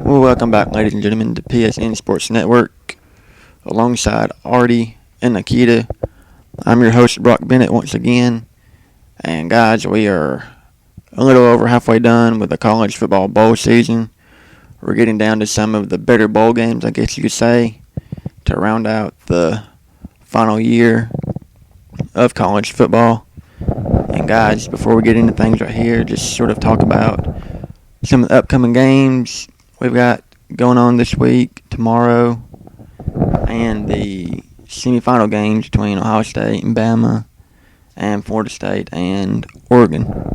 Well, welcome back, ladies and gentlemen, to PSN Sports Network. Alongside Artie and Nikita, I'm your host, Brock Bennett, once again. And guys, we are a little over halfway done with the college football bowl season. We're getting down to some of the better bowl games, I guess you could say, to round out the final year of college football. And guys, before we get into things right here, just sort of talk about some of the upcoming games we've got going on this week, tomorrow, and the semifinal games between Ohio State and Bama, and Florida State and Oregon.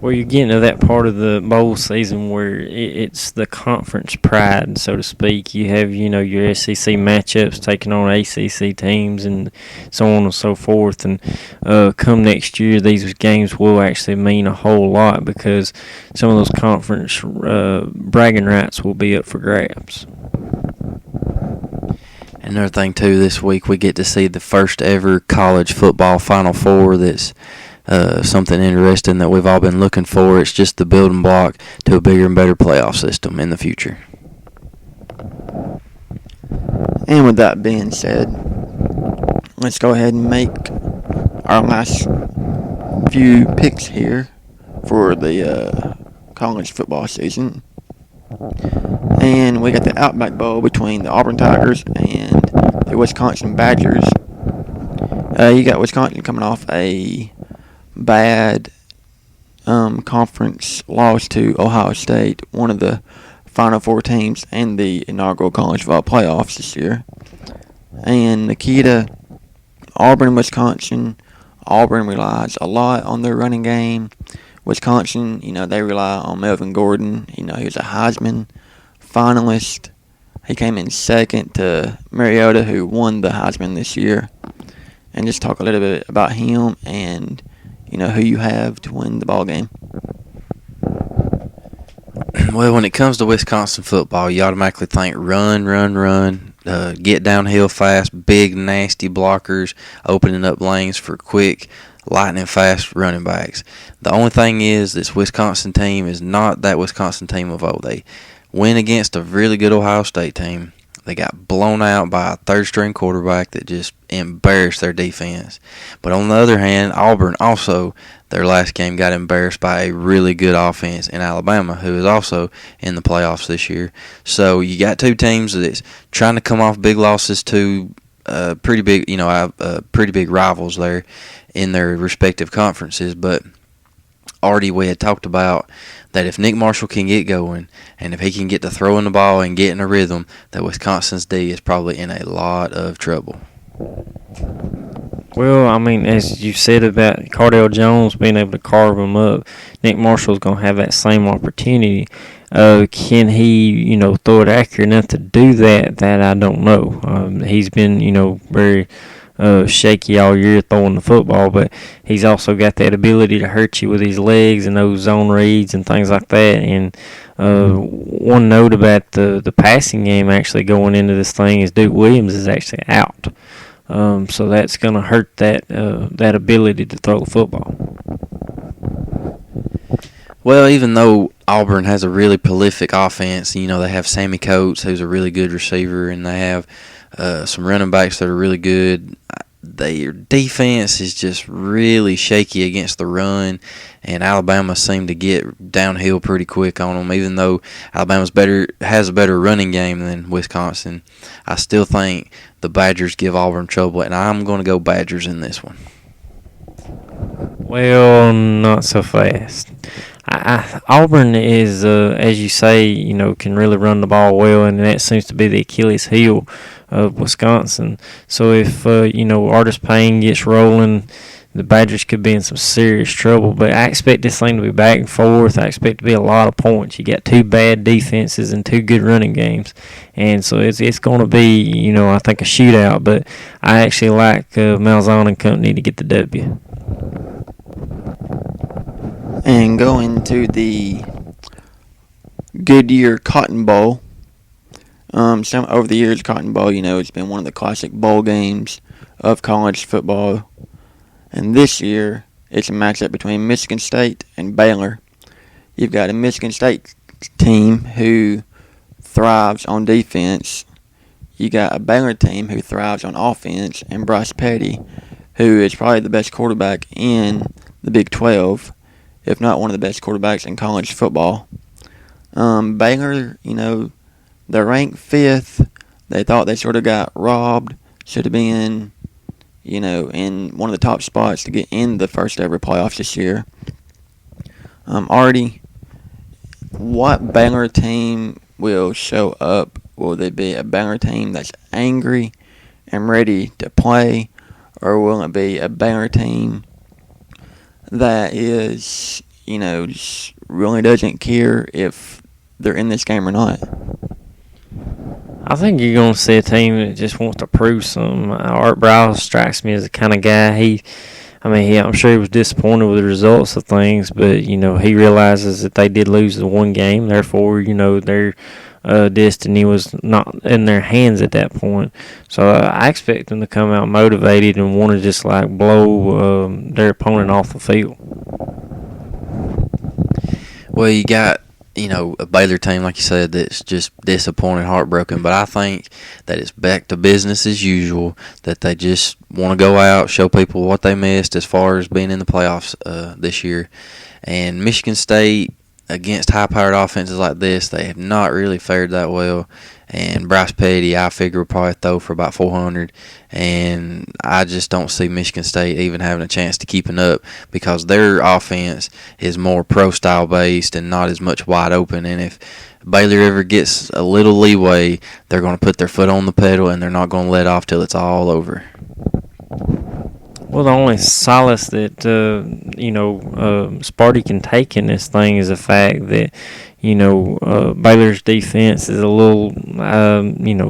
Well, you're getting to that part of the bowl season where it's the conference pride, so to speak. You have, your SEC matchups taking on ACC teams and so on and so forth. And come next year, these games will actually mean a whole lot because some of those conference bragging rights will be up for grabs. Another thing, too, this week we get to see the first ever college football Final Four that's something interesting that we've all been looking for. It's just the building block to a bigger and better playoff system in the future. And with that being said, let's go ahead and make our last few picks here for the college football season. And we got the Outback Bowl between the Auburn Tigers and the Wisconsin Badgers. You got Wisconsin coming off a bad conference loss to Ohio State, one of the Final Four teams in the inaugural college football playoffs this year. And Nikita, Auburn, Wisconsin. Auburn relies a lot on their running game. Wisconsin, they rely on Melvin Gordon. He was a Heisman finalist. He came in second to Mariota, who won the Heisman this year. And just talk a little bit about him and who you have to win the ball game. Well, when it comes to Wisconsin football, you automatically think run, get downhill fast, big, nasty blockers, opening up lanes for quick, lightning fast running backs. The only thing is this Wisconsin team is not that Wisconsin team of old. They went against a really good Ohio State team. They got blown out by a third-string quarterback that just embarrassed their defense. But on the other hand, Auburn also, their last game, got embarrassed by a really good offense in Alabama, who is also in the playoffs this year. So you got two teams that's trying to come off big losses to pretty big rivals there in their respective conferences. But already we had talked about that if Nick Marshall can get going and if he can get to throwing the ball and get in a rhythm, that Wisconsin's D is probably in a lot of trouble. Well, as you said about Cardale Jones being able to carve him up, Nick Marshall's going to have that same opportunity. Can he, throw it accurate enough to do that? That I don't know. He's been, very shaky all year throwing the football, but he's also got that ability to hurt you with his legs and those zone reads and things like that. And one note about the passing game actually going into this thing is Duke Williams is actually out. So that's going to hurt that ability to throw the football. Well, even though Auburn has a really prolific offense, they have Sammy Coates, who's a really good receiver, and they have some running backs that are really good. Their defense is just really shaky against the run, and Alabama seemed to get downhill pretty quick on them. Even though Alabama has a better running game than Wisconsin, I still think the Badgers give Auburn trouble, and I'm going to go Badgers in this one. Well, not so fast. Auburn is, as you say, can really run the ball well, and that seems to be the Achilles heel of Wisconsin. So if, Artis Payne gets rolling, the Badgers could be in some serious trouble. But I expect this thing to be back and forth. I expect to be a lot of points. You got two bad defenses and two good running games. And so it's going to be, I think a shootout. But I actually like Malzahn and company to get the W. And going to the Goodyear Cotton Bowl. Over the years, Cotton Bowl, it's been one of the classic bowl games of college football. And this year, it's a matchup between Michigan State and Baylor. You've got a Michigan State team who thrives on defense. You got a Baylor team who thrives on offense, and Bryce Petty, who is probably the best quarterback in the Big 12, if not one of the best quarterbacks in college football. Baylor, they're ranked 5th. They thought they sort of got robbed. Should have been, in one of the top spots to get in the first ever playoffs this year. Artie, what Baylor team will show up? Will they be a Baylor team that's angry and ready to play, or will it be a Baylor team that is, just really doesn't care if they're in this game or not? I think you're going to see a team that just wants to prove something. Art Browse strikes me as the kind of guy, I'm sure he was disappointed with the results of things, but, he realizes that they did lose the one game. Therefore, their destiny was not in their hands at that point. So I expect them to come out motivated and want to just, blow their opponent off the field. Well, you got, a Baylor team, like you said, that's just disappointed, heartbroken. But I think that it's back to business as usual, that they just want to go out, show people what they missed as far as being in the playoffs this year. And Michigan State, against high-powered offenses like this, they have not really fared that well. And Bryce Petty, I figure, will probably throw for about 400. And I just don't see Michigan State even having a chance to keeping up because their offense is more pro-style based and not as much wide open. And if Baylor ever gets a little leeway, they're going to put their foot on the pedal and they're not going to let off till it's all over. Well, the only solace that, Sparty can take in this thing is the fact that, Baylor's defense is a little,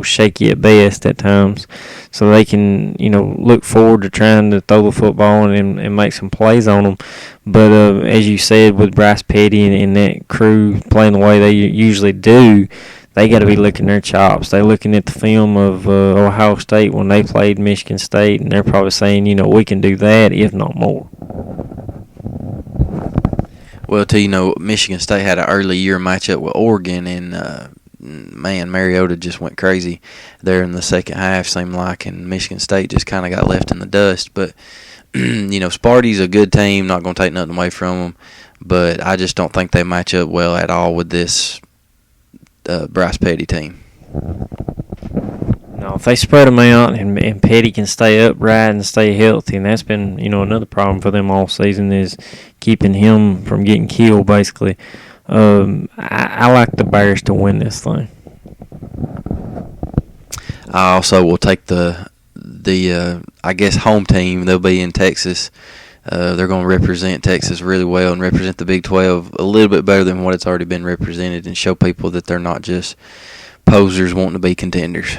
shaky at best at times. So they can, look forward to trying to throw the football and make some plays on them. But as you said, with Bryce Petty and that crew playing the way they usually do, they got to be licking their chops. They're looking at the film of Ohio State when they played Michigan State, and they're probably saying, we can do that, if not more. Well, Michigan State had an early year matchup with Oregon, and Mariota just went crazy there in the second half, seemed like, and Michigan State just kind of got left in the dust. But, Sparty's a good team, not going to take nothing away from them, but I just don't think they match up well at all with this Bryce Petty team. No, if they spread them out and Petty can stay upright and stay healthy, and that's been, another problem for them all season is keeping him from getting killed, basically. I like the Bears to win this thing. I also will take the home team. They'll be in Texas. They're going to represent Texas really well and represent the Big 12 a little bit better than what it's already been represented and show people that they're not just posers wanting to be contenders.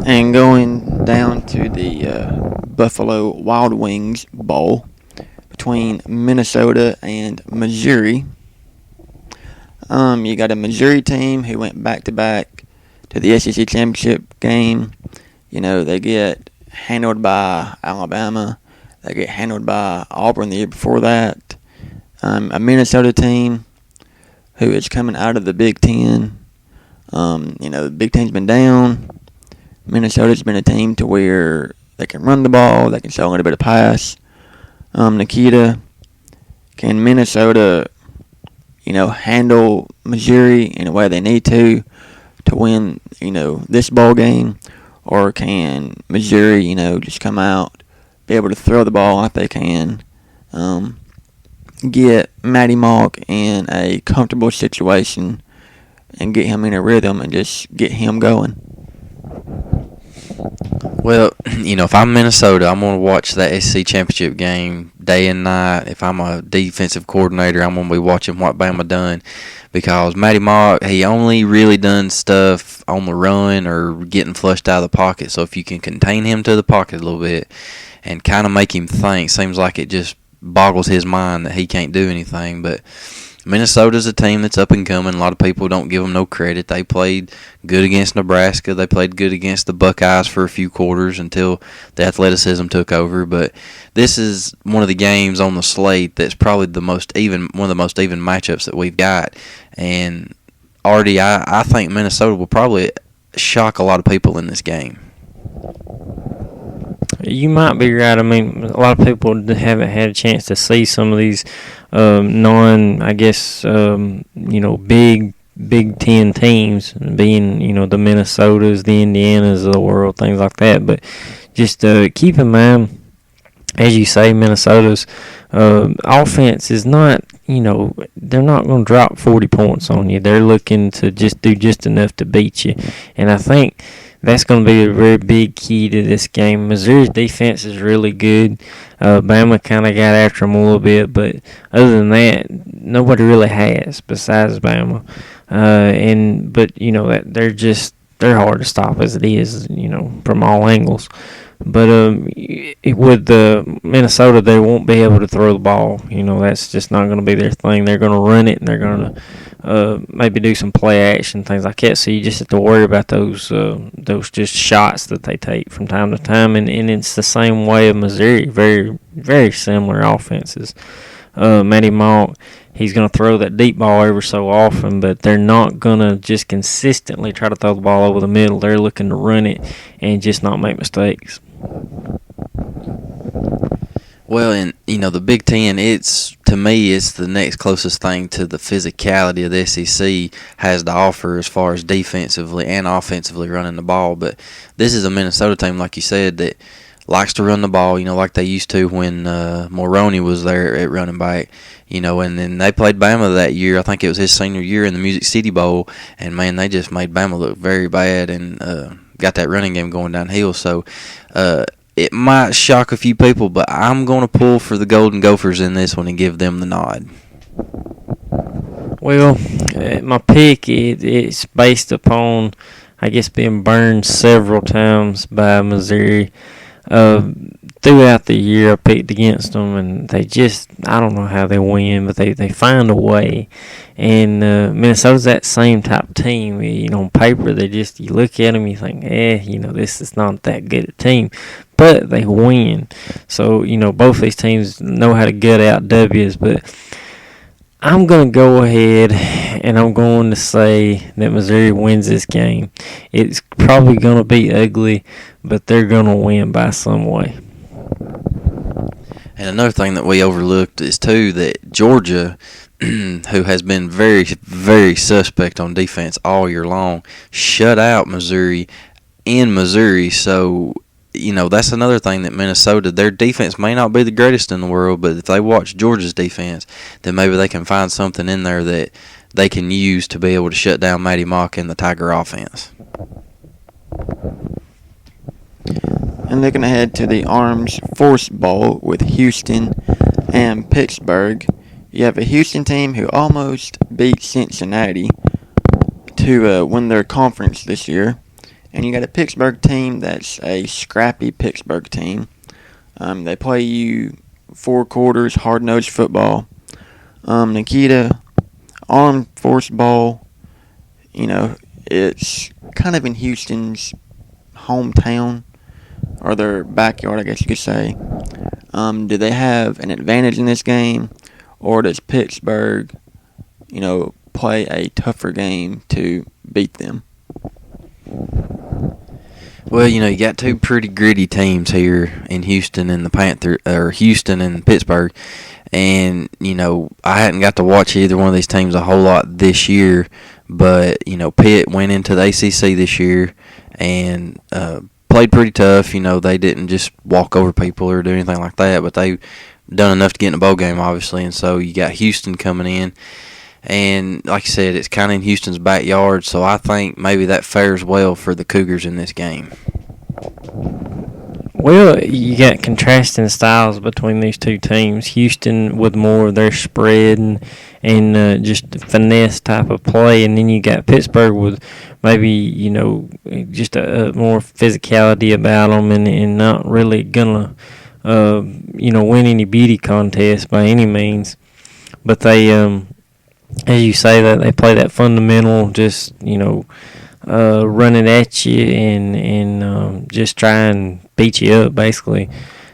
And going down to the Buffalo Wild Wings Bowl between Minnesota and Missouri. You got a Missouri team who went back-to-back to the SEC championship game. They get handled by Alabama. They get handled by Auburn the year before that. A Minnesota team who is coming out of the Big Ten. The Big Ten's been down. Minnesota's been a team to where they can run the ball, they can show a little bit of pass. Nikita, can Minnesota, handle Missouri in a way they need to win, this bowl game? Or can Missouri, just come out, be able to throw the ball like they can, get Matty Mock in a comfortable situation and get him in a rhythm and just get him going? Well, if I'm Minnesota, I'm going to watch that SEC championship game day and night. If I'm a defensive coordinator, I'm going to be watching what Bama done because Matty Mock, he only really done stuff on the run or getting flushed out of the pocket. So if you can contain him to the pocket a little bit and kind of make him think, seems like it just boggles his mind that he can't do anything. But Minnesota's a team that's up and coming. A lot of people don't give them no credit. They played good against Nebraska. They played good against the Buckeyes for a few quarters until the athleticism took over. But this is one of the games on the slate that's probably one of the most even matchups that we've got. And Artie, I think Minnesota will probably shock a lot of people in this game. You might be right. I mean, a lot of people haven't had a chance to see some of these Big Ten teams, being, the Minnesotas, the Indianas of the world, things like that. But just keep in mind, as you say, Minnesota's offense is not, they're not going to drop 40 points on you. They're looking to just do just enough to beat you. And I think that's going to be a very big key to this game. Missouri's defense is really good. Bama kind of got after them a little bit, but other than that, nobody really has besides Bama. They're hard to stop as it is, from all angles. But with Minnesota, they won't be able to throw the ball. That's just not going to be their thing. They're going to run it, and they're going to maybe do some play action, things like that. So you just have to worry about those just shots that they take from time to time. And it's the same way of Missouri. Very, very similar offenses. Matty Malk, he's going to throw that deep ball ever so often, but they're not going to just consistently try to throw the ball over the middle. They're looking to run it and just not make mistakes. Well, and the Big Ten, to me, it's the next closest thing to the physicality of the SEC has to offer as far as defensively and offensively running the ball. But this is a Minnesota team, like you said, that likes to run the ball, like they used to when Moroni was there at running back, and then they played Bama that year. I think it was his senior year in the Music City Bowl, and, man, they just made Bama look very bad and got that running game going downhill. So it might shock a few people, but I'm going to pull for the Golden Gophers in this one and give them the nod. Well, my pick it's based upon, I guess, being burned several times by Missouri. Throughout the year, I picked against them, and I don't know how they win, but they find a way. And Minnesota's that same type of team. On paper, you look at them, you think, this is not that good a team. But they win. So, both these teams know how to gut out W's, but I'm going to go ahead and I'm going to say that Missouri wins this game. It's probably going to be ugly, but they're going to win by some way. And another thing that we overlooked is, too, that Georgia, who has been very, very suspect on defense all year long, shut out Missouri in Missouri. So, that's another thing that Minnesota, their defense may not be the greatest in the world, but if they watch Georgia's defense, then maybe they can find something in there that they can use to be able to shut down Matty Mock and the Tiger offense. And looking ahead to the Arms Force Bowl with Houston and Pittsburgh, you have a Houston team who almost beat Cincinnati to win their conference this year. And you got a Pittsburgh team that's a scrappy Pittsburgh team. They play you 4 quarters, hard-nosed football. Nikita, Armed Force Bowl, it's kind of in Houston's hometown, or their backyard, I guess you could say. Do they have an advantage in this game, or does Pittsburgh, play a tougher game to beat them? Well, you got 2 pretty gritty teams here in Houston and Houston and Pittsburgh. And, I hadn't got to watch either one of these teams a whole lot this year. But, Pitt went into the ACC this year and played pretty tough. They didn't just walk over people or do anything like that. But they done enough to get in a bowl game, obviously. And so you got Houston coming in. And like I said, it's kind of in Houston's backyard, so I think maybe that fares well for the Cougars in this game. Well, you got contrasting styles between these two teams. Houston with more of their spread and just finesse type of play, and then you got Pittsburgh with maybe, just a more physicality about them and not really going to, win any beauty contest by any means. But they as you say, that they play that fundamental, just running at you and just try and beat you up basically.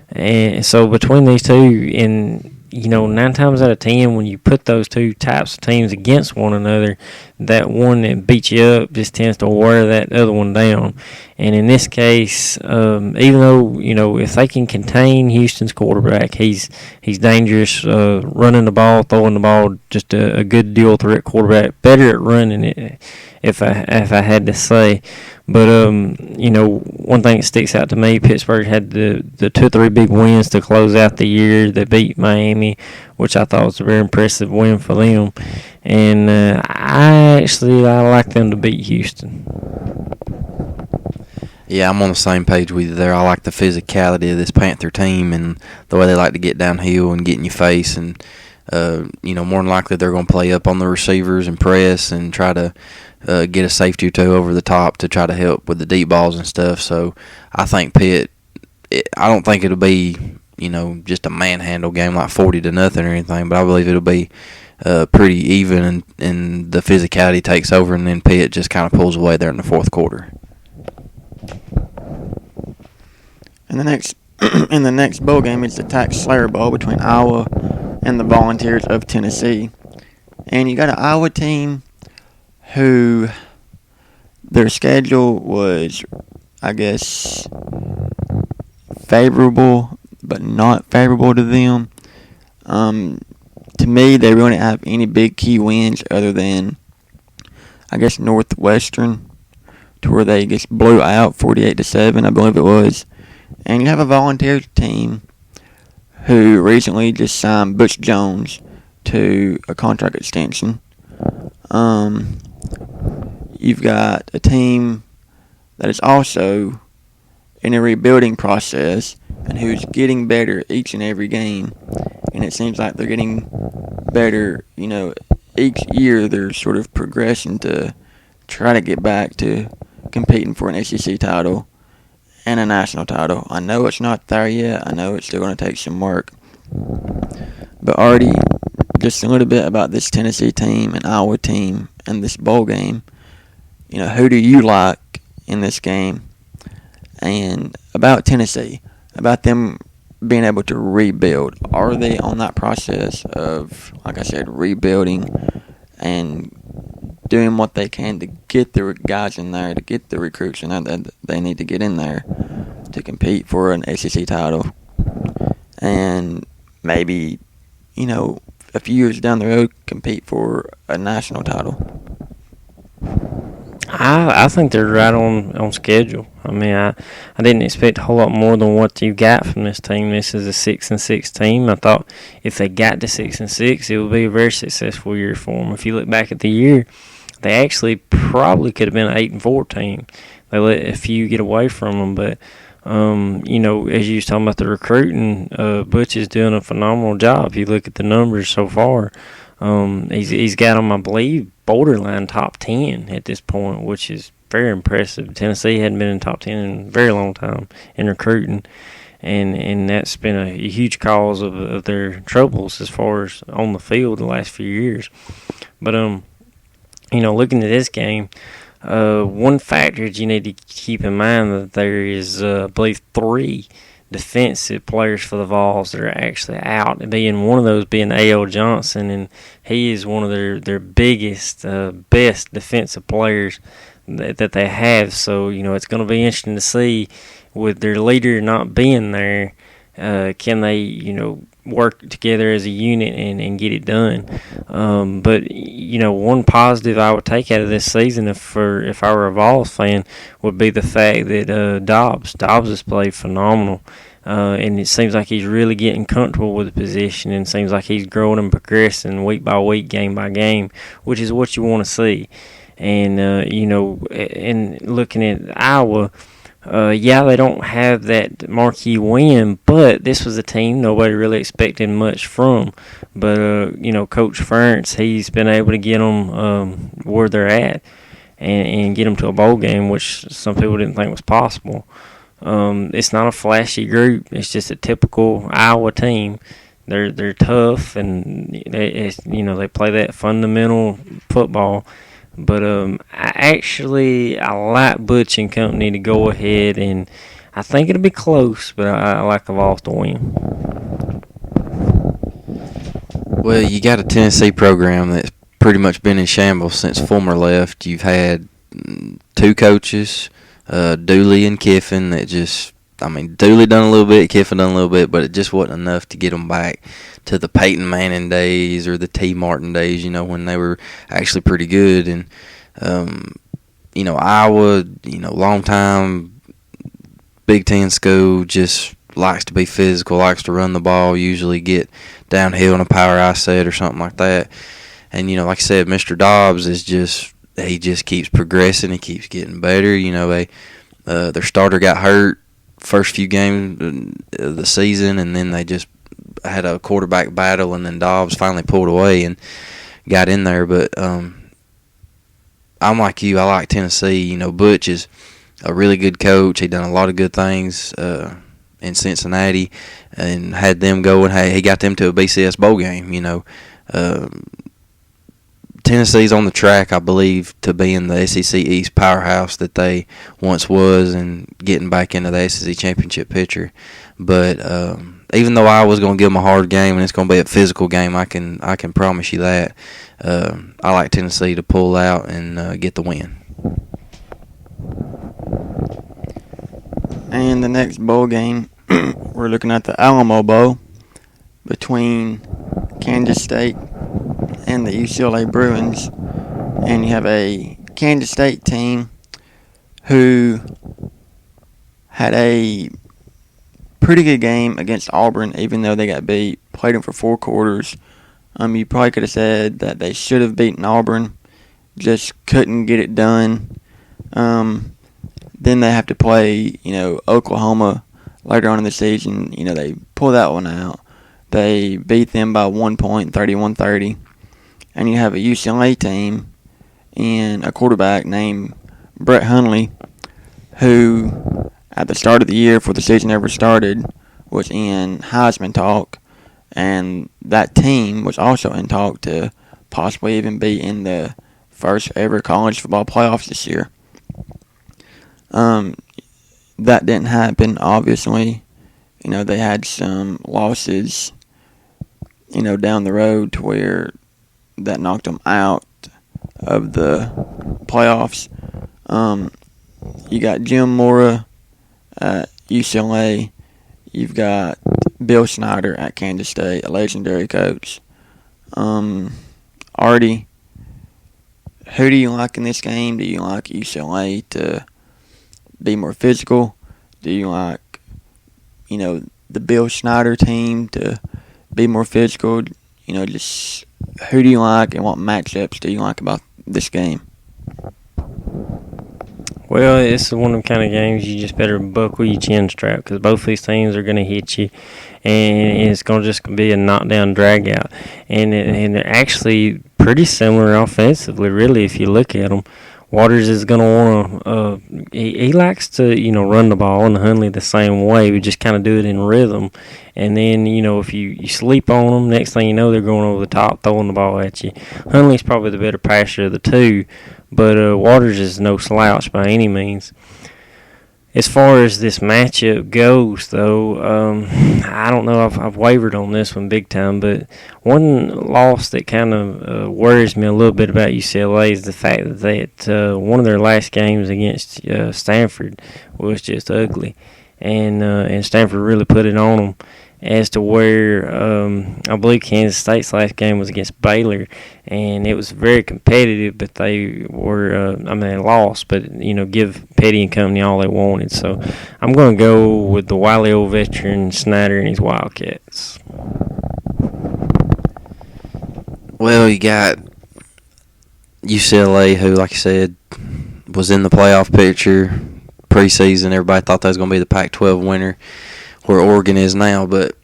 And so between these two, and 9 times out of 10, when you put those two types of teams against one another, that one that beats you up just tends to wear that other one down. And in this case, even though if they can contain Houston's quarterback, he's dangerous, running the ball, throwing the ball, just a good dual threat quarterback, better at running it, if I had to say. But one thing that sticks out to me, Pittsburgh had the 2 or 3 big wins to close out the year. They beat Miami, which I thought was a very impressive win for them. And I like them to beat Houston. Yeah, I'm on the same page with you there. I like the physicality of this Panther team and the way they like to get downhill and get in your face. And, more than likely they're going to play up on the receivers and press and try to get a safety or two over the top to try to help with the deep balls and stuff. So I think Pitt, I don't think it'll be, just a manhandle game like 40-0 or anything, but I believe it'll be pretty even and the physicality takes over, and then Pitt just kind of pulls away there in the fourth quarter. And in the next bowl game, it's the Tax Slayer Bowl between Iowa and the Volunteers of Tennessee. And you got an Iowa team who their schedule was, I guess, favorable, but not favorable to them. To me, they really didn't have any big key wins other than, I guess, Northwestern, to where they just blew out 48-7, I believe it was. And you have a Volunteers team who recently just signed Butch Jones to a contract extension. You've got a team that is also in a rebuilding process and who's getting better each and every game. And it seems like they're getting better, each year they're sort of progressing to try to get back to competing for an SEC title and a national title. I know it's not there yet. I know it's still going to take some work. But Artie, just a little bit about this Tennessee team and Iowa team and this bowl game. Who do you like in this game? And about Tennessee, about them being able to rebuild. Are they on that process of, like I said, rebuilding and doing what they can to get the guys in there, to get the recruits in there that they need to get in there to compete for an SEC title? And maybe, a few years down the road, compete for a national title. I think they're right on schedule. I mean, I didn't expect a whole lot more than what you got from this team. This is a 6-6 team. I thought if they got to 6-6, it would be a very successful year for them. If you look back at the year, they actually probably could have been an 8-4 team. They let a few get away from them, but as you was talking about the recruiting, Butch is doing a phenomenal job. If you look at the numbers so far, he's got them, I believe, borderline top 10 at this point, which is very impressive. Tennessee hadn't been in top 10 in a very long time in recruiting, and that's been a huge cause of their troubles as far as on the field the last few years. But looking at this game, one factor that you need to keep in mind that there is, I believe, 3 defensive players for the Vols that are actually out, being one of those being A.L. Johnson, and he is one of their biggest, best defensive players that they have. So, it's going to be interesting to see with their leader not being there, can they, work together as a unit and get it done. But one positive I would take out of this season, if I were a Vols fan, would be the fact that Dobbs has played phenomenal. And it seems like he's really getting comfortable with the position, and seems like he's growing and progressing week by week, game by game, which is what you want to see. And and looking at Iowa, they don't have that marquee win, but this was a team nobody really expected much from. But Coach Ferentz, he's been able to get them where they're at and get them to a bowl game, which some people didn't think was possible. It's not a flashy group. It's just a typical Iowa team they're tough, and they play that fundamental football. But I like Butch and company to go ahead, and I think it'll be close, but I like the Vols to win. Well, you got a Tennessee program that's pretty much been in shambles since Fulmer left. You've had two coaches, Dooley and Kiffin, Dooley done a little bit, Kiffin done a little bit, but it just wasn't enough to get them back to the Peyton Manning days or the T. Martin days, when they were actually pretty good. And, Iowa, long time Big Ten school, just likes to be physical, likes to run the ball, usually get downhill in a power I set or something like that. And, like I said, Mr. Dobbs he just keeps progressing. He keeps getting better. Their starter got hurt first few games of the season, and then they just had a quarterback battle, and then Dobbs finally pulled away and got in there. But I'm like you. I like Tennessee. Butch is a really good coach. He done a lot of good things in Cincinnati and had them going. He got them to a BCS bowl game. Tennessee's on the track, I believe, to being the SEC East powerhouse that they once was and getting back into the SEC championship picture. But even though I was going to give them a hard game and it's going to be a physical game, I can promise you that. I like Tennessee to pull out and get the win. And the next bowl game, we're looking at the Alamo Bowl between Kansas State and the UCLA Bruins. And you have a Kansas State team who had a pretty good game against Auburn, even though they got beat. Played them for 4 quarters. You probably could have said that they should have beaten Auburn, just couldn't get it done. Then they have to play, Oklahoma later on in the season. They pull that one out. They beat them by 1 point, 31-30. And you have a UCLA team and a quarterback named Brett Hundley, who at the start of the year, before the season ever started, was in Heisman talk. And that team was also in talk to possibly even be in the first ever college football playoffs this year. That didn't happen, obviously. They had some losses, down the road to where that knocked them out of the playoffs. You got Jim Mora at UCLA. You've got Bill Snyder at Kansas State, a legendary coach. Artie, who do you like in this game? Do you like UCLA to be more physical? Do you like, the Bill Snyder team to be more physical? Just who do you like and what matchups do you like about this game? Well, it's one of them kind of games you just better buckle your chin strap, because both these teams are going to hit you, and it's going to just be a knockdown drag out. And they're actually pretty similar offensively, really, if you look at them. Waters is going to want to he likes to, run the ball, and Hundley the same way. We just kind of do it in rhythm. And then, if you sleep on them, next thing you know, they're going over the top, throwing the ball at you. Hundley's probably the better passer of the two, but Waters is no slouch by any means. As far as this matchup goes, though, I don't know. I've wavered on this one big time, but one loss that kind of worries me a little bit about UCLA is the fact that one of their last games against Stanford was just ugly, and Stanford really put it on them. As to where I believe Kansas State's last game was against Baylor, and it was very competitive, but they were, they lost, but, give Petty and company all they wanted. So I'm going to go with the wily old veteran Snyder and his Wildcats. Well, you got UCLA, who, like I said, was in the playoff picture preseason. Everybody thought that was going to be the Pac-12 winner, where Oregon is now, but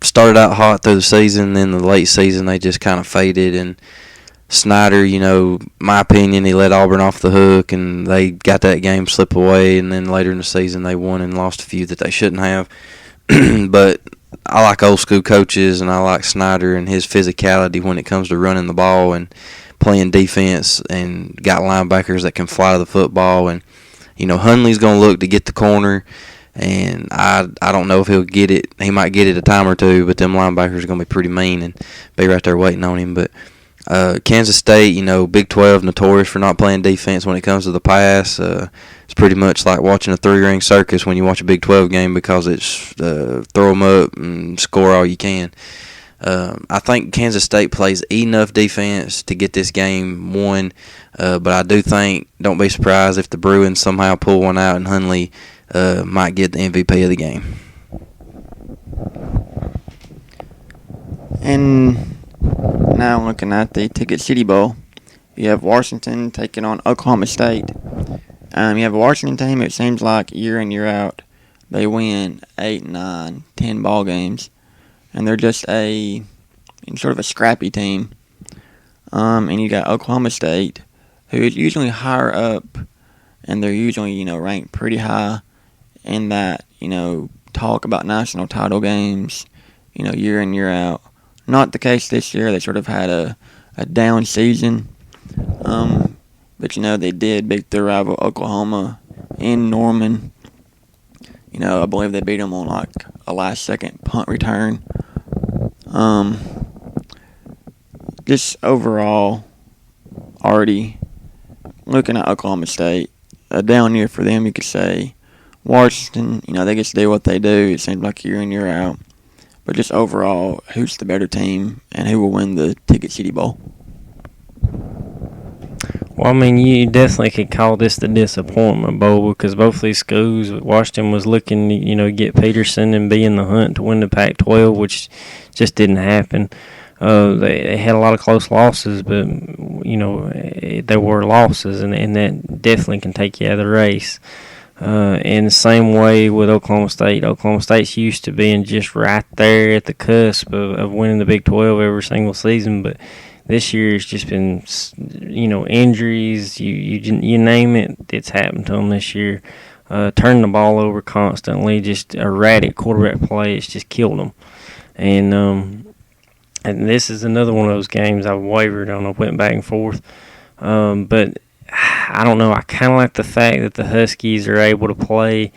started out hot through the season. Then the late season, they just kind of faded. And Snyder, my opinion, he let Auburn off the hook, and they got that game slip away. And then later in the season, they won and lost a few that they shouldn't have. But I like old school coaches, and I like Snyder and his physicality when it comes to running the ball and playing defense, and got linebackers that can fly the football. And Hundley's going to look to get the corner, and I don't know if he'll get it. He might get it a time or two, but them linebackers are going to be pretty mean and be right there waiting on him. But Kansas State, Big 12 notorious for not playing defense when it comes to the pass. It's pretty much like watching a three-ring circus when you watch a Big 12 game, because it's throw them up and score all you can. I think Kansas State plays enough defense to get this game won, but I do think, don't be surprised if the Bruins somehow pull one out and Hundley might get the MVP of the game. And now looking at the Ticket City Bowl, you have Washington taking on Oklahoma State. You have a Washington team, it seems like year in, year out, they win 8, 9, 10 ball games. And they're just sort of a scrappy team. And you got Oklahoma State, who is usually higher up, and they're usually, ranked pretty high in that, talk about national title games, year in, year out. Not the case this year. They sort of had a down season. But, they did beat their rival Oklahoma in Norman. I believe they beat them on like a last-second punt return. Just overall, already looking at Oklahoma State, a down year for them, you could say. Washington, they get to do what they do. It seems like year in, year out. But just overall, who's the better team and who will win the Ticket City Bowl? Well, you definitely could call this the disappointment bowl, because both these schools, Washington was looking to, get Peterson and be in the hunt to win the Pac-12, which just didn't happen. They had a lot of close losses, but, there were losses, and that definitely can take you out of the race. In the same way with Oklahoma State. Oklahoma State's used to being just right there at the cusp of winning the Big 12 every single season, but this year it's just been, injuries, you name it, it's happened to them this year. Turning the ball over constantly, just erratic quarterback play, it's just killed them. And this is another one of those games I wavered on. I went back and forth. But I don't know. I kind of like the fact that the Huskies are able to play,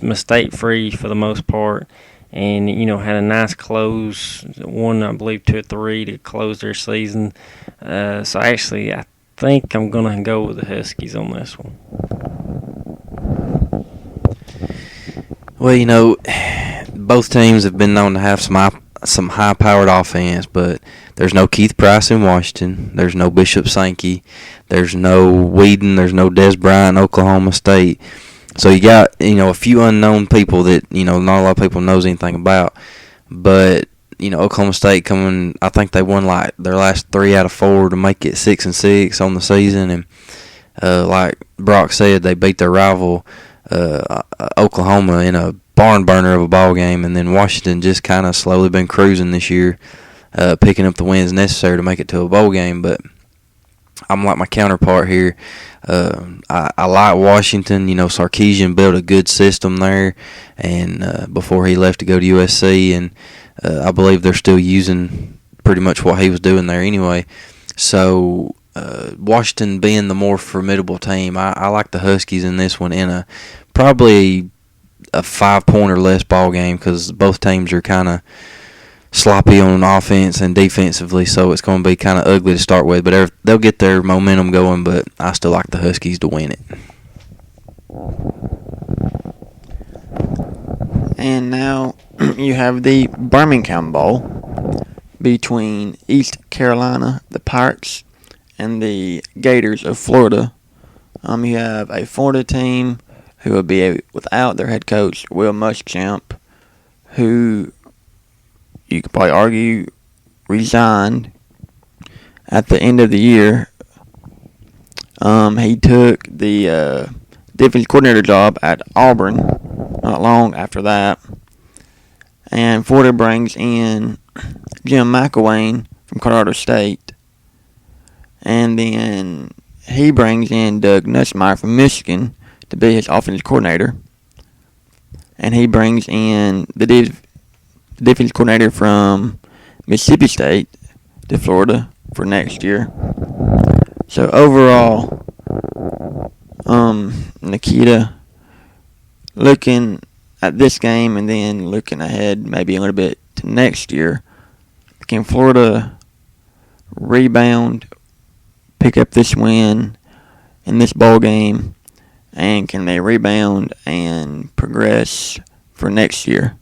mistake-free for the most part. And, had a nice close, won, I believe, 2 or 3 to close their season. So, actually, I think I'm going to go with the Huskies on this one. Well, both teams have been known to have some high-powered offense, but there's no Keith Price in Washington. There's no Bishop Sankey. There's no Whedon. There's no Des Bryant in Oklahoma State. So you got, a few unknown people that, not a lot of people knows anything about. But, Oklahoma State coming, I think they won like their last 3 out of 4 to make it 6-6 on the season. And like Brock said, they beat their rival Oklahoma in a barn burner of a ball game. And then Washington just kind of slowly been cruising this year, picking up the wins necessary to make it to a bowl game. But I'm like my counterpart here. I like Washington. Sarkisian built a good system there, and before he left to go to USC, and I believe they're still using pretty much what he was doing there anyway. So Washington being the more formidable team, I like the Huskies in this one in probably a 5-point or less ball game, because both teams are kind of sloppy on offense and defensively, so it's going to be kind of ugly to start with, but they'll get their momentum going, but I still like the Huskies to win it. And now you have the Birmingham Bowl between East Carolina, the Pirates, and the Gators of Florida. You have a Florida team who will be without their head coach, Will Muschamp, who you could probably argue resigned at the end of the year. He took the defense coordinator job at Auburn not long after that. And Florida brings in Jim McElwain from Colorado State. And then he brings in Doug Nussmeier from Michigan to be his offensive coordinator. and he brings in the defense coordinator from Mississippi State to Florida for next year. So overall, Nikita, looking at this game and then looking ahead maybe a little bit to next year, can Florida rebound, pick up this win in this bowl game, and can they rebound and progress for next year?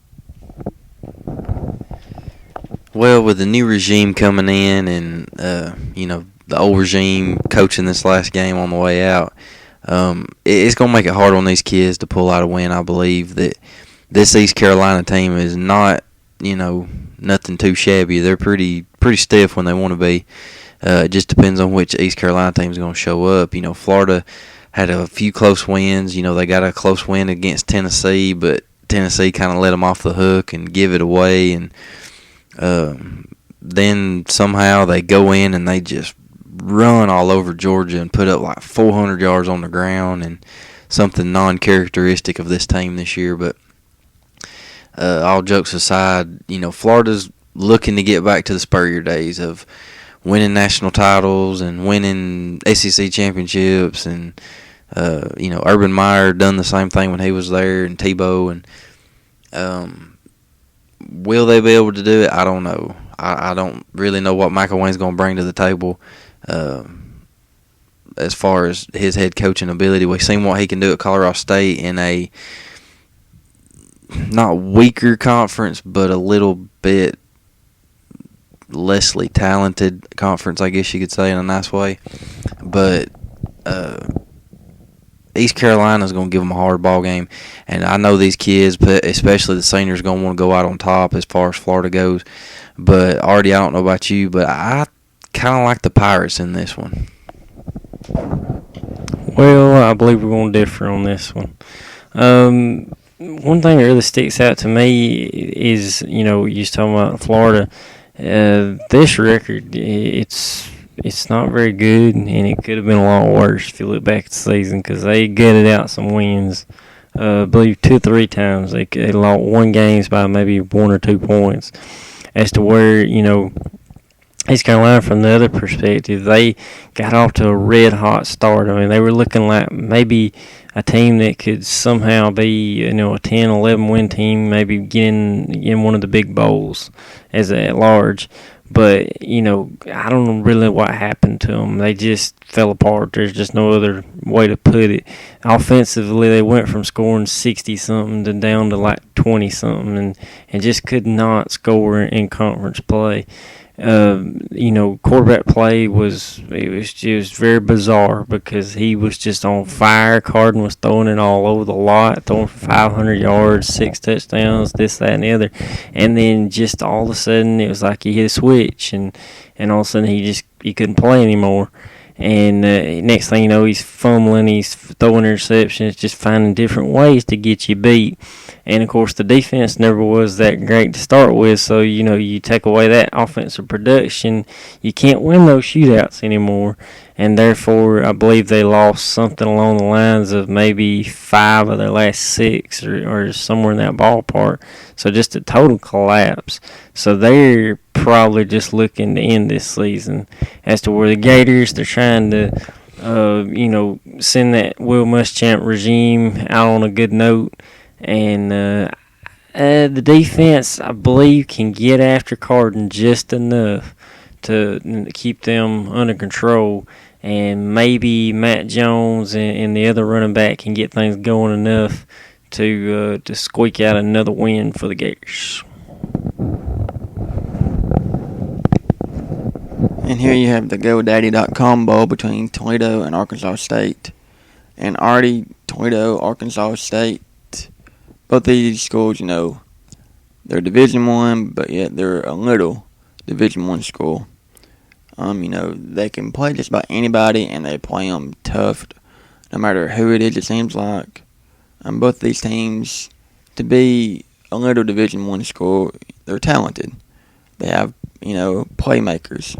Well, with the new regime coming in and, the old regime coaching this last game on the way out, it's going to make it hard on these kids to pull out a win. I believe that this East Carolina team is not, nothing too shabby. They're pretty stiff when they want to be. It just depends on which East Carolina team is going to show up. Florida had a few close wins. They got a close win against Tennessee, but Tennessee kind of let them off the hook and give it away. And then somehow they go in and they just run all over Georgia and put up like 400 yards on the ground, and something non-characteristic of this team this year. But all jokes aside, Florida's looking to get back to the Spurrier days of winning national titles and winning SEC championships, and Urban Meyer done the same thing when he was there, and Tebow, and will they be able to do it? I don't know. I don't really know what Michael Wayne's going to bring to the table as far as his head coaching ability. We've seen what he can do at Colorado State in a not weaker conference, but a little bit lessly talented conference, I guess you could say, in a nice way. But East Carolina's going to give them a hard ball game, and I know these kids, but especially the seniors, going to want to go out on top as far as Florida goes. But Artie, I don't know about you, but I kind of like the Pirates in this one. Well, I believe we're going to differ on this one. One thing that really sticks out to me is, you're talking about Florida. This record, it's not very good, and it could have been a lot worse if you look back at the season, because they gutted out some wins. I believe 2 or 3 times they lost won games by maybe 1 or 2 points. As to where, East Carolina, from the other perspective, they got off to a red-hot start. I mean, they were looking like maybe a team that could somehow be, a 10, 11-win team, maybe getting one of the big bowls at large. But, I don't know really what happened to them. They just fell apart. There's just no other way to put it. Offensively, they went from scoring 60-something to down to like 20-something and just could not score in conference play. Quarterback play was just very bizarre, because he was just on fire. Carden was throwing it all over the lot, throwing for 500 yards, 6 touchdowns, this, that, and the other. And then just all of a sudden, it was like he hit a switch, and all of a sudden he couldn't play anymore. And next thing you know, he's fumbling, he's throwing interceptions, just finding different ways to get you beat. And, of course, the defense never was that great to start with, so, you take away that offensive production, you can't win those shootouts anymore. And, therefore, I believe they lost something along the lines of maybe 5 of their last 6 or somewhere in that ballpark. So just a total collapse. So they're probably just looking to end this season. As to where the Gators, they're trying to, send that Will Muschamp regime out on a good note. And the defense, I believe, can get after Carden just enough to keep them under control. And maybe Matt Jones and the other running back can get things going enough to squeak out another win for the Gators. And here you have the GoDaddy.com bowl between Toledo and Arkansas State. And already Toledo, Arkansas State, both of these schools, they're Division I, but yet they're a little Division I school. They can play just about anybody, and they play them tough, no matter who it is, it seems like. Both these teams, to be a little Division I school, they're talented. They have, playmakers.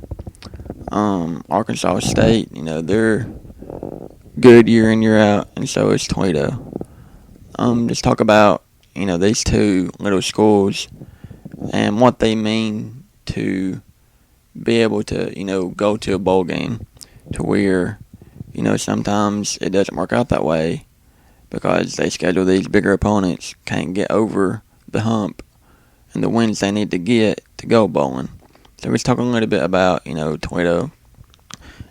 Arkansas State, they're good year in, year out, and so is Toledo. Just talk about, these two little schools and what they mean to be able to, go to a bowl game to where, sometimes it doesn't work out that way because they schedule these bigger opponents, can't get over the hump and the wins they need to get to go bowling. So let's talk a little bit about, Toledo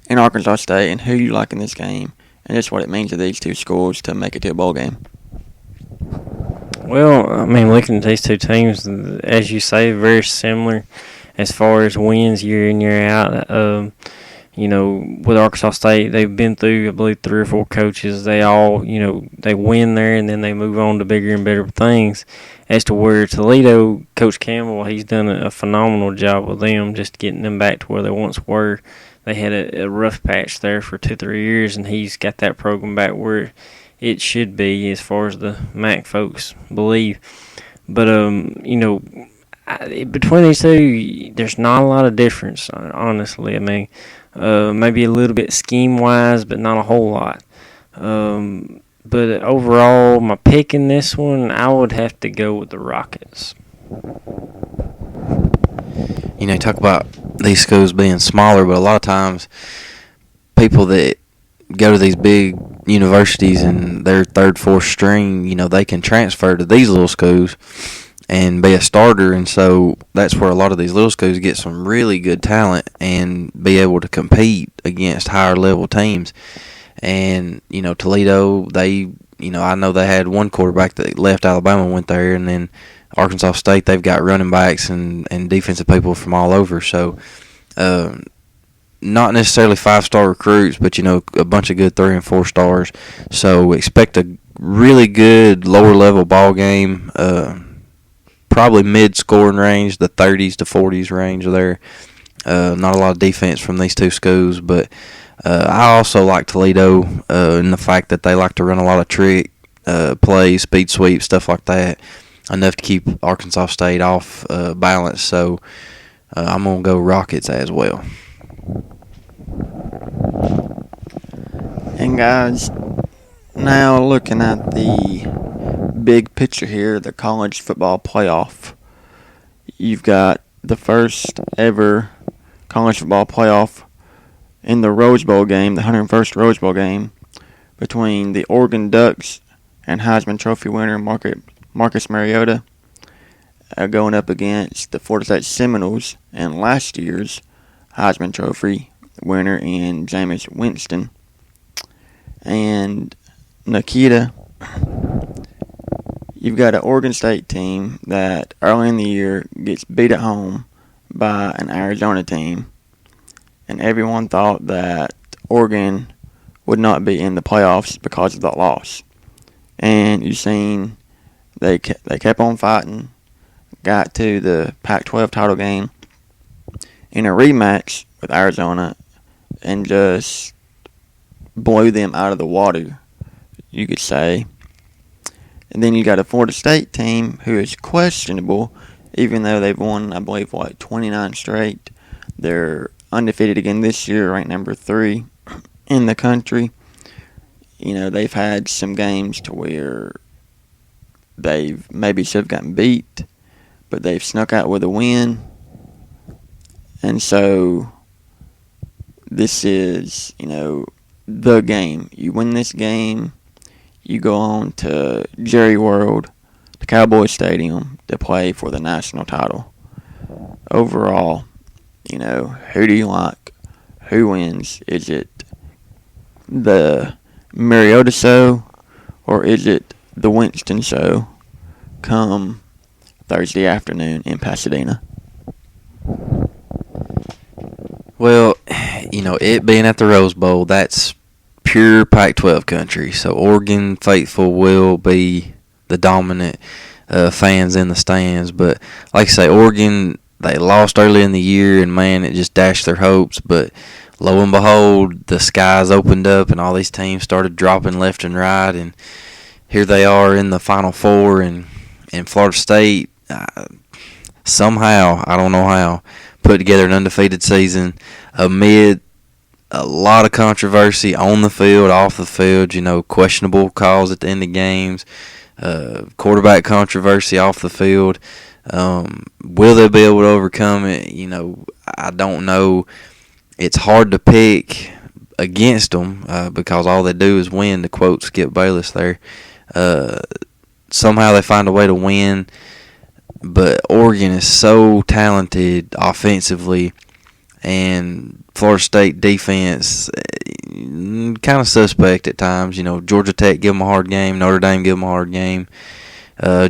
and Arkansas State and who you like in this game and just what it means to these two schools to make it to a bowl game. Well, I mean, looking at these two teams, as you say, very similar as far as wins year in, year out. With Arkansas State, they've been through, I believe, 3 or 4 coaches. They all, they win there and then they move on to bigger and better things. As to where Toledo, Coach Campbell, he's done a phenomenal job with them, just getting them back to where they once were. They had a rough patch there for 2-3 years, and he's got that program back where it should be as far as the MAC folks believe. But, between these two, there's not a lot of difference, honestly. I mean, maybe a little bit scheme-wise, but not a whole lot. But overall, my pick in this one, I would have to go with the Rockets. Talk about these schools being smaller, but a lot of times people that go to these big universities and they're 3rd, 4th string, they can transfer to these little schools and be a starter, and so that's where a lot of these little schools get some really good talent and be able to compete against higher level teams. And Toledo, I know they had one quarterback that left Alabama, went there, and then Arkansas State, they've got running backs and defensive people from all over. So not necessarily 5-star recruits, but a bunch of good 3 and 4 stars. So expect a really good lower level ball game. Probably mid-scoring range, the 30s to 40s range there. Not a lot of defense from these two schools, but I also like Toledo in the fact that they like to run a lot of trick plays, speed sweep, stuff like that, enough to keep Arkansas State off balance. So I'm going to go Rockets as well. And guys, now looking at the big picture here, the college football playoff. You've got the first ever college football playoff in the Rose Bowl game, the 101st Rose Bowl game, between the Oregon Ducks and Heisman Trophy winner Marcus Mariota going up against the Florida State Seminoles and last year's Heisman Trophy winner in Jameis Winston. And Nikita, you've got an Oregon State team that early in the year gets beat at home by an Arizona team. And everyone thought that Oregon would not be in the playoffs because of that loss. And you've seen they kept on fighting, got to the Pac-12 title game in a rematch with Arizona and just blew them out of the water, you could say. And then you got a Florida State team who is questionable, even though they've won, I believe, 29 straight. They're undefeated again this year, ranked number 3 in the country. They've had some games to where they've maybe should have gotten beat, but they've snuck out with a win. And so this is, the game. You win this game, you go on to Jerry World, the Cowboy Stadium, to play for the national title. Overall, who do you like? Who wins? Is it the Mariota show or is it the Winston show come Thursday afternoon in Pasadena? Well, it being at the Rose Bowl, that's pure Pac-12 country. So Oregon faithful will be the dominant fans in the stands. But like I say, Oregon, they lost early in the year, and man, it just dashed their hopes. But lo and behold, the skies opened up, and all these teams started dropping left and right, and here they are in the Final Four. And Florida State, somehow, I don't know how, put together an undefeated season amid a lot of controversy on the field, off the field, questionable calls at the end of games. quarterback controversy off the field. Will they be able to overcome it? I don't know. It's hard to pick against them because all they do is win, to quote Skip Bayless there. Somehow they find a way to win, but Oregon is so talented offensively, and Florida State defense kind of suspect at times. Georgia Tech give them a hard game, Notre Dame give them a hard game.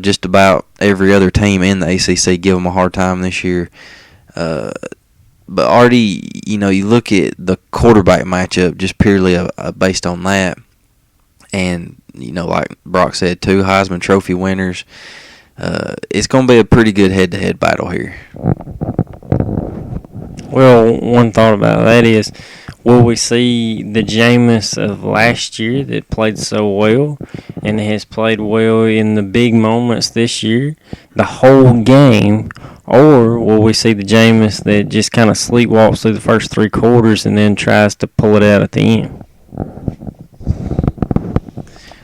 Just about every other team in the ACC give them a hard time this year. But Artie, you look at the quarterback matchup just purely based on that, and like Brock said, 2 Heisman Trophy winners. It's going to be a pretty good head-to-head battle here. Well, one thought about that is, will we see the Jameis of last year that played so well and has played well in the big moments this year, the whole game, or will we see the Jameis that just kind of sleepwalks through the first 3 quarters and then tries to pull it out at the end?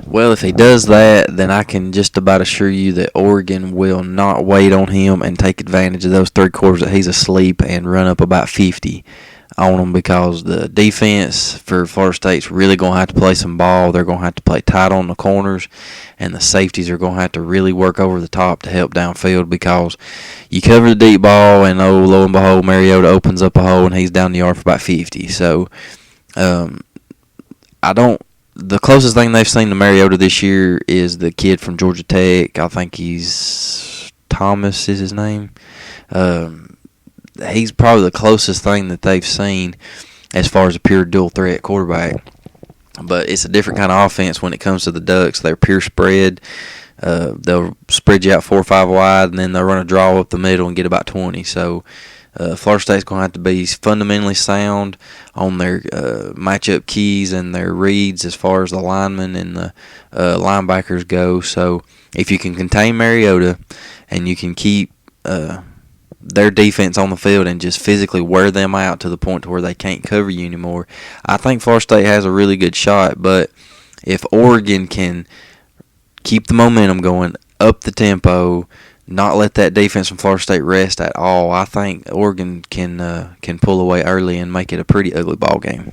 Well, if he does that, then I can just about assure you that Oregon will not wait on him and take advantage of those 3 quarters that he's asleep and run up about 50 on him, because the defense for Florida State's really going to have to play some ball. They're going to have to play tight on the corners, and the safeties are going to have to really work over the top to help downfield, because you cover the deep ball, and lo and behold, Mariota opens up a hole, and he's down the yard for about 50. So, the closest thing they've seen to Mariota this year is the kid from Georgia Tech. I think he's Thomas is his name. He's probably the closest thing that they've seen as far as a pure dual threat quarterback. But it's a different kind of offense when it comes to the Ducks. They're pure spread. They'll spread you out 4 or 5 wide, and then they'll run a draw up the middle and get about 20. So Florida State's going to have to be fundamentally sound on their matchup keys and their reads as far as the linemen and the linebackers go. So if you can contain Mariota and you can keep their defense on the field and just physically wear them out to the point to where they can't cover you anymore, I think Florida State has a really good shot. But if Oregon can keep the momentum going, up the tempo, not let that defense from Florida State rest at all, I think Oregon can pull away early and make it a pretty ugly ball game.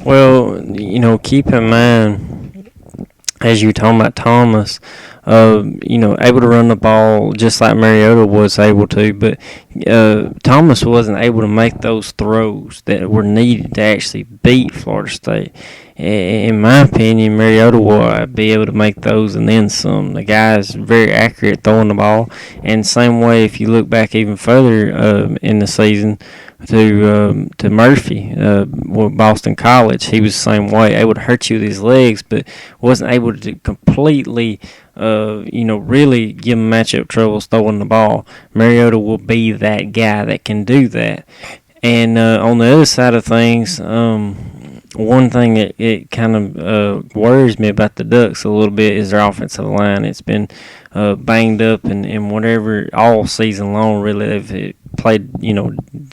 Well, keep in mind, as you were talking about Thomas, able to run the ball just like Mariota was able to, but Thomas wasn't able to make those throws that were needed to actually beat Florida State. In my opinion, Mariota will be able to make those and then some. The guy is very accurate throwing the ball, and same way if you look back even further in the season to Murphy with Boston College, he was the same way, able to hurt you with his legs, but wasn't able to completely really give him matchup troubles throwing the ball. Mariota will be that guy that can do that. And on the other side of things, one thing that it kind of worries me about the Ducks a little bit is their offensive line. It's been banged up and whatever all season long, really. They've played,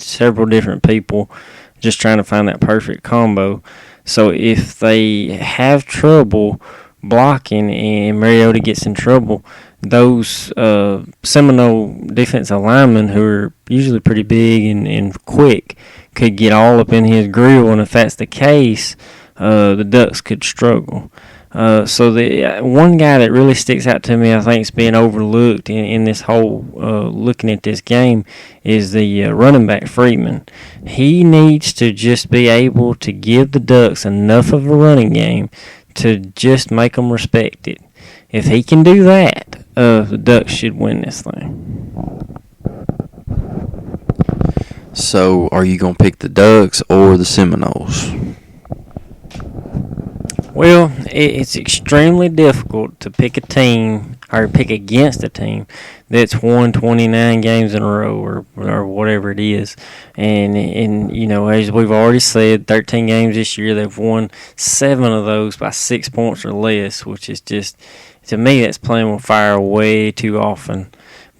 several different people just trying to find that perfect combo. So if they have trouble blocking and Mariota gets in trouble, those Seminole defensive linemen, who are usually pretty big and quick, could get all up in his grill, and if that's the case, the Ducks could struggle. So the one guy that really sticks out to me, I think, is being overlooked in this whole looking at this game, is the running back Freeman. He needs to just be able to give the Ducks enough of a running game to just make them respect it. If he can do that, the Ducks should win this thing. So, are you going to pick the Ducks or the Seminoles? Well, it's extremely difficult to pick a team or pick against a team that's won 29 games in a row or whatever it is. And as we've already said, 13 games this year, they've won 7 of those by 6 points or less, which is just, to me, that's playing with fire way too often.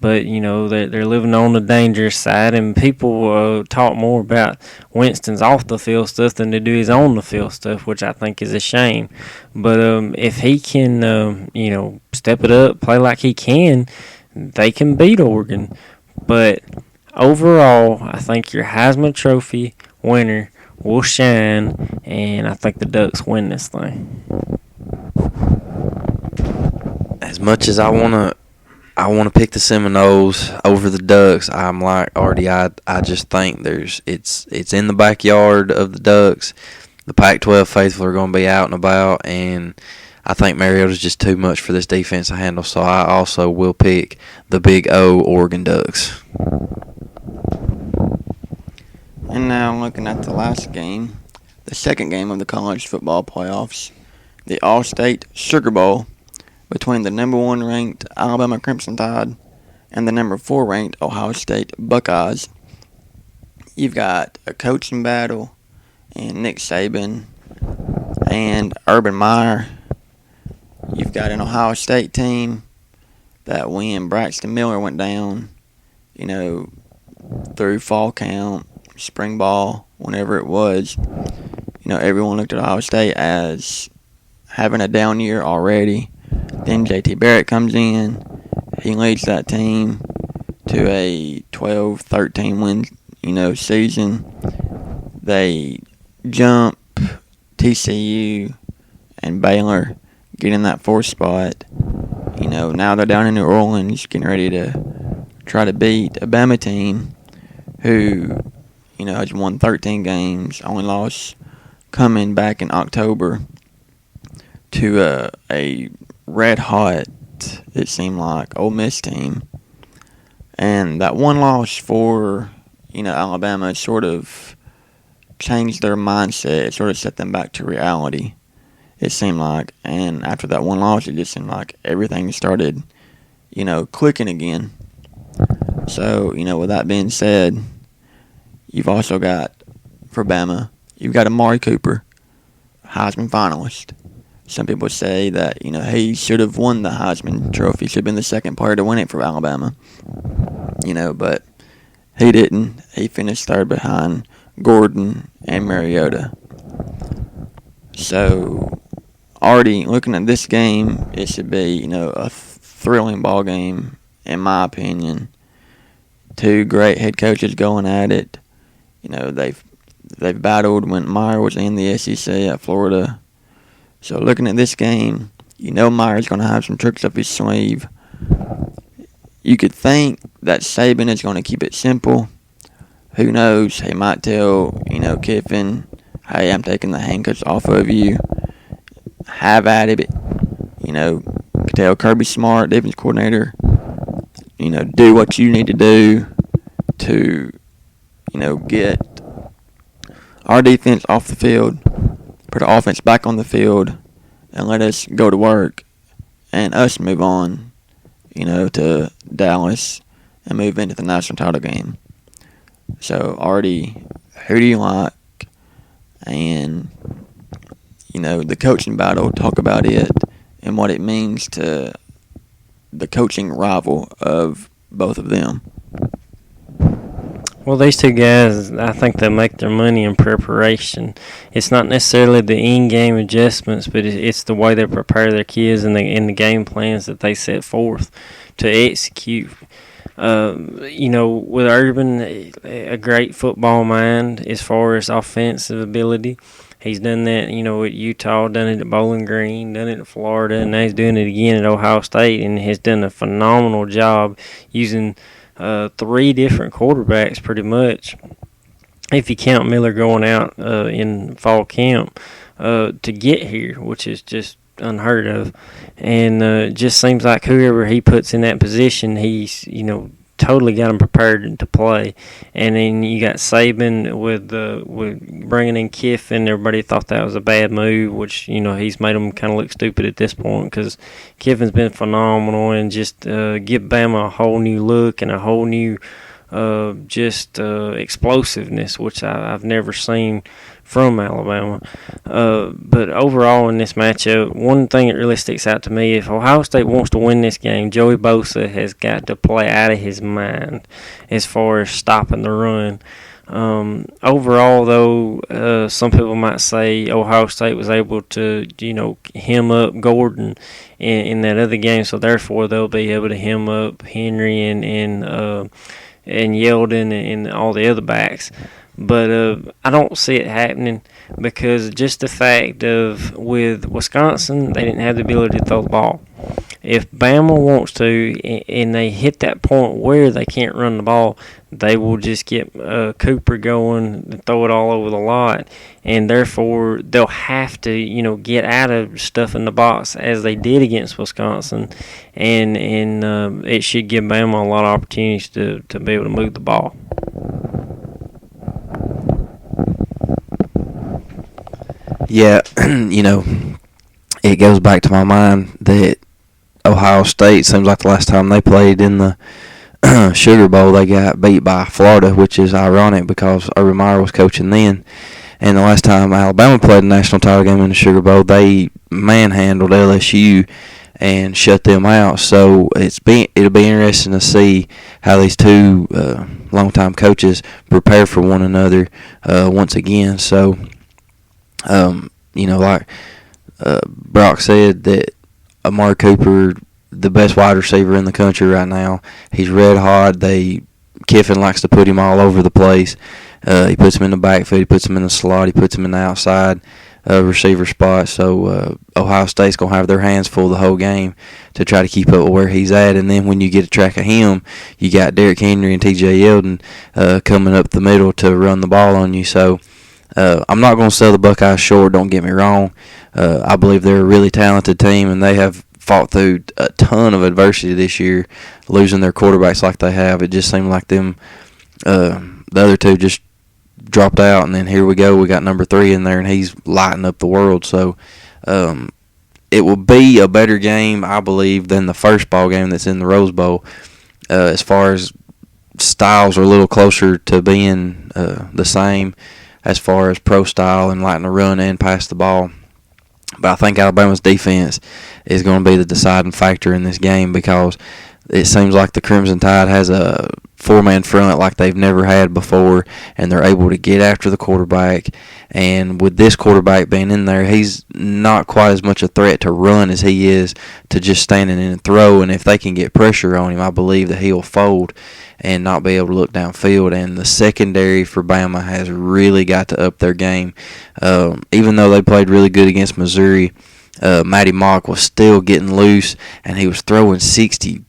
but they're living on the dangerous side, and people talk more about Winston's off the field stuff than they do his on the field stuff, which I think is a shame. But if he can, step it up, play like he can, they can beat Oregon. But overall, I think your Heisman Trophy winner will shine, and I think the Ducks win this thing. As much as I want to pick the Seminoles over the Ducks, I'm like Artie. I just think it's in the backyard of the Ducks. The Pac-12 faithful are going to be out and about, and I think Mariota's just too much for this defense to handle. So I also will pick the Big O Oregon Ducks. And now looking at the last game, the second game of the college football playoffs, the All-State Sugar Bowl between the number 1 ranked Alabama Crimson Tide and the number 4 ranked Ohio State Buckeyes. You've got a coaching battle in Nick Saban and Urban Meyer. You've got an Ohio State team that when Braxton Miller went down, through fall camp, spring ball, whenever it was, everyone looked at Ohio State as having a down year already. Then J.T. Barrett comes in. He leads that team to a 12-13 win, season. They jump TCU and Baylor, get in that 4th spot. Now they're down in New Orleans getting ready to try to beat a Bama team who, has won 13 games, only lost coming back in October to a red-hot, it seemed like, Ole Miss team. And that one loss for, Alabama sort of changed their mindset. It sort of set them back to reality, it seemed like. And after that one loss, it just seemed like everything started, clicking again. So, with that being said, you've also got, for Bama, you've got Amari Cooper, Heisman finalist. Some people say that, he should have won the Heisman Trophy, should have been the second player to win it for Alabama. But he didn't. He finished third behind Gordon and Mariota. So, already looking at this game, it should be, a thrilling ball game, in my opinion. Two great head coaches going at it. They've battled when Meyer was in the SEC at Florida. So looking at this game, Meyer's going to have some tricks up his sleeve. You could think that Saban is going to keep it simple. Who knows? He might tell, Kiffin, hey, I'm taking the handcuffs off of you. Have at it. Tell Kirby Smart, defense coordinator, do what you need to do to, get our defense off the field, put our offense back on the field, and let us go to work and us move on, to Dallas and move into the national title game. So, Artie, who do you like? And, the coaching battle, talk about it and what it means to the coaching rival of both of them. Well, these two guys, I think they make their money in preparation. It's not necessarily the in-game adjustments, but it's the way they prepare their kids and the game plans that they set forth to execute. With Urban, a great football mind as far as offensive ability. He's done that, at Utah, done it at Bowling Green, done it at Florida, and now he's doing it again at Ohio State, and has done a phenomenal job using 3 different quarterbacks pretty much, if you count Miller going out in fall camp to get here, which is just unheard of. And it just seems like whoever he puts in that position, he's, totally got him prepared to play. And then you got Saban with bringing in Kiffin. Everybody thought that was a bad move, which, he's made them kind of look stupid at this point because Kiffin's been phenomenal and just give Bama a whole new look and a whole new just explosiveness, which I've never seen from Alabama. But overall in this matchup, one thing that really sticks out to me, if Ohio State wants to win this game, Joey Bosa has got to play out of his mind as far as stopping the run. Overall, though, some people might say Ohio State was able to, hem up Gordon in that other game, so therefore they'll be able to hem up Henry and Yeldon and all the other backs. But I don't see it happening because just the fact of with Wisconsin, they didn't have the ability to throw the ball. If Bama wants to and they hit that point where they can't run the ball, they will just get Cooper going and throw it all over the lot. And therefore, they'll have to, get out of stuff in the box as they did against Wisconsin. And it should give Bama a lot of opportunities to be able to move the ball. Yeah, it goes back to my mind that Ohio State seems like the last time they played in the Sugar Bowl, they got beat by Florida, which is ironic because Urban Meyer was coaching then. And the last time Alabama played a national title game in the Sugar Bowl, they manhandled LSU and shut them out. So it'll be interesting to see how these two longtime coaches prepare for one another once again. So, like Brock said, that Amari Cooper, the best wide receiver in the country right now. He's red hot. Kiffin likes to put him all over the place. He puts him in the backfield. He puts him in the slot. He puts him in the outside receiver spot. So Ohio State's going to have their hands full the whole game to try to keep up with where he's at. And then when you get a track of him, you got Derrick Henry and T.J. Yeldon coming up the middle to run the ball on you. So I'm not going to sell the Buckeyes short, don't get me wrong. I believe they're a really talented team, and they have fought through a ton of adversity this year, losing their quarterbacks like they have. It just seemed like them, the other two just dropped out, and then here we go. We got number 3 in there, and he's lighting up the world. So it will be a better game, I believe, than the first ball game that's in the Rose Bowl. As far as styles are a little closer to being the same as far as pro style and lighting the run and pass the ball. But I think Alabama's defense is going to be the deciding factor in this game because it seems like the Crimson Tide has a 4-man front like they've never had before, and they're able to get after the quarterback. And with this quarterback being in there, he's not quite as much a threat to run as he is to just standing in and throw. And if they can get pressure on him, I believe that he'll fold and not be able to look downfield. And the secondary for Bama has really got to up their game. Even though they played really good against Missouri, Matty Mock was still getting loose, and he was throwing 60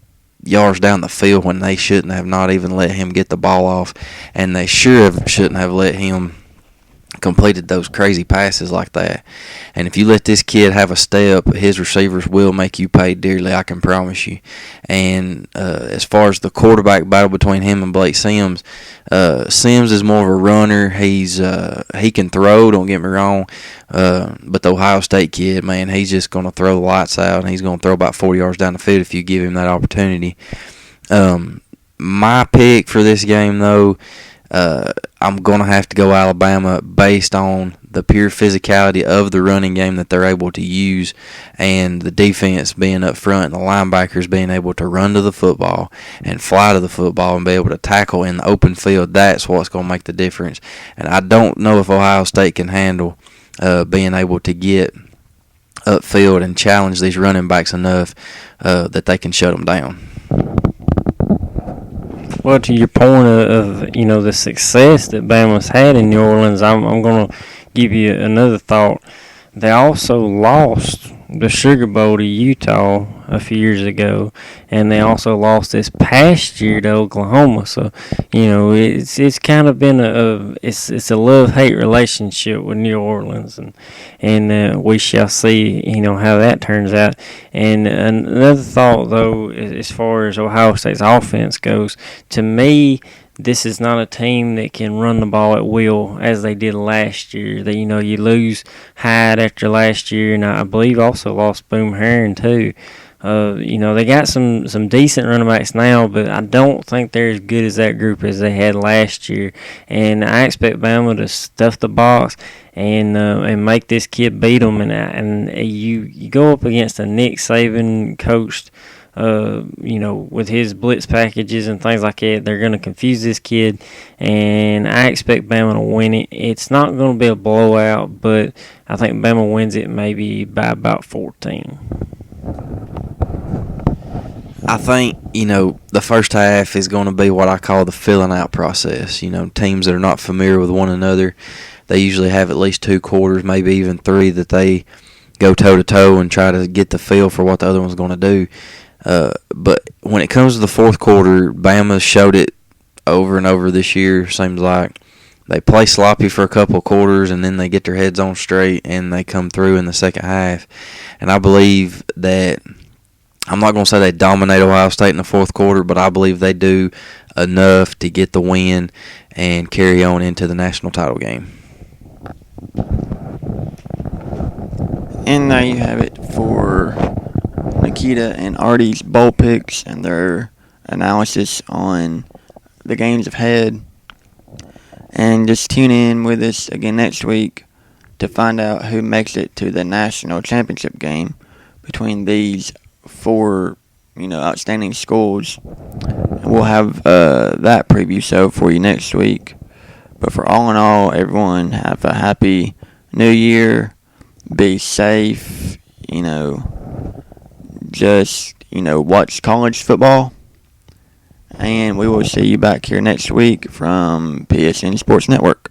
yards down the field when they shouldn't have not even let him get the ball off, and they shouldn't have let him completed those crazy passes like that. And if you let this kid have a step, his receivers will make you pay dearly, I can promise you. And as far as the quarterback battle between him and Blake Sims, Sims is more of a runner. He can throw, don't get me wrong, but the Ohio State kid, man, he's just going to throw the lights out, and he's going to throw about 40 yards down the field if you give him that opportunity. My pick for this game, though, I'm going to have to go Alabama based on the pure physicality of the running game that they're able to use, and the defense being up front and the linebackers being able to run to the football and fly to the football and be able to tackle in the open field. That's what's going to make the difference. And I don't know if Ohio State can handle being able to get upfield and challenge these running backs enough that they can shut them down. Well, to your point of the success that Bama's had in New Orleans, I'm going to give you another thought. They also lost the Sugar Bowl to Utah a few years ago, and they also lost this past year to Oklahoma. So, it's kind of been it's a love-hate relationship with New Orleans, and we shall see how that turns out. And another thought, though, as far as Ohio State's offense goes, to me, this is not a team that can run the ball at will as they did last year. You lose Hyde after last year, and I believe also lost Boom Herron too. They got some decent running backs now, but I don't think they're as good as that group as they had last year. And I expect Bama to stuff the box and make this kid beat them. And you go up against a Nick Saban coached, with his blitz packages and things like that, they're going to confuse this kid, and I expect Bama to win it. It's not going to be a blowout, but I think Bama wins it maybe by about 14. I think, the first half is going to be what I call the filling out process. Teams that are not familiar with one another, they usually have at least 2 quarters, maybe even 3, that they go toe-to-toe and try to get the feel for what the other one's going to do. But when it comes to the fourth quarter, Bama showed it over and over this year. Seems like they play sloppy for a couple of quarters, and then they get their heads on straight, and they come through in the second half. And I believe that, I'm not going to say they dominate Ohio State in the fourth quarter, but I believe they do enough to get the win and carry on into the national title game. And there you have it for Nikita and Artie's bowl picks and their analysis on the games ahead. And just tune in with us again next week to find out who makes it to the national championship game between these 4, outstanding schools. We'll have that preview show for you next week. But for all in all, everyone have a happy new year. Be safe, just, watch college football. And we will see you back here next week from PSN Sports Network.